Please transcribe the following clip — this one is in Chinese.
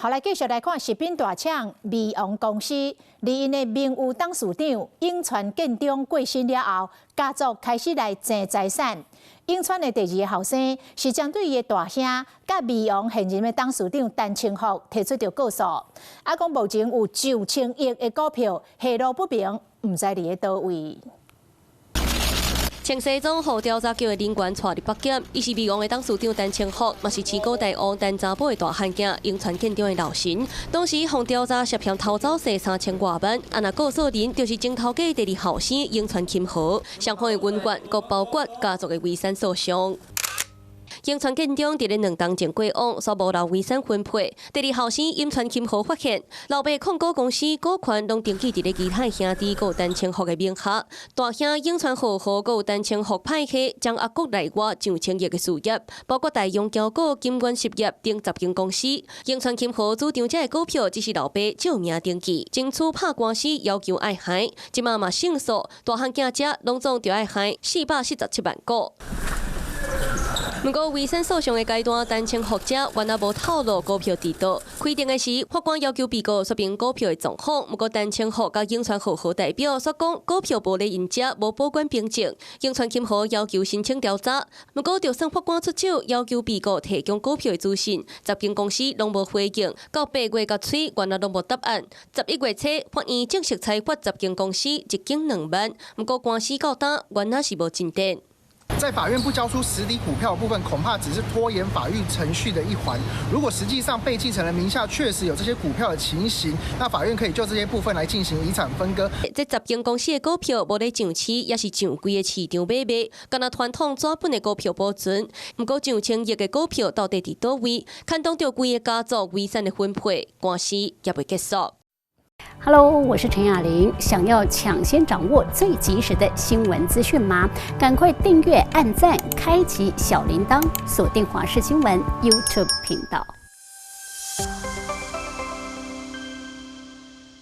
后来继续来看食品大厂美王公司，离因的名誉董事长永川建中过身了后，家族开始来争财产。永川的第二个后生是针对伊的大兄甲美王现任的董事长陈清福提出着告诉，讲目前有9000亿的股票下落不明，唔知伫咧倒位。 前西总和调查局的人员带入北检，伊是美王的董事长陈清福，嘛是持股大王陈查甫的大汉囝永川建中的老神。当时互调查涉嫌偷走3000多万，那告诉人就是前头家第二后生永川金和，双方的恩怨，佮包括家族的遗产诉讼。 永川建中伫咧2当前过往，所无留遗产分配。第二后生永川金和发现，老爸控股公司股权拢登记伫咧其他兄弟佮陈清福的名下。大兄永川和佮陈清福派系将阿国内外上千亿的事业，包括大洋交股、金源实业等10间公司。永川金和主张这个股票只是老爸照名登记，争取拍官司要求爱还，即马嘛胜诉，大汉囝者拢总着爱还447万股。 不过，遗产诉讼的阶段，陈清福者原来无透露股票伫倒。开庭的时，法官要求被告说明股票的状况。不过，陈清福甲永川和代表说讲，股票无咧因者无保管凭证。永川金和要求申请调查。不过，就算法官出手要求被告提供股票的资讯，10间公司拢无回应。到8月甲催，原来拢无答案。11月初，法院正式裁罚10间公司1间2万。不过，官司到今原来是无进展。 在法院不交出实体股票的部分，恐怕只是拖延法律程序的一环。如果实际上被继承人名下确实有这些股票的情形，那法院可以就这些部分来进行遗产分割。这10间公司的股票无咧上市，也是上柜的市场买卖，敢若传统纸本的股票保存。不过9000亿的股票到底伫倒位，牵动着规个家族遗产的分配，官司也未结束。 Hello， 我是陈雅玲。想要抢先掌握最及时的新闻资讯吗？赶快订阅、按赞、开启小铃铛，锁定华视新闻 YouTube 频道。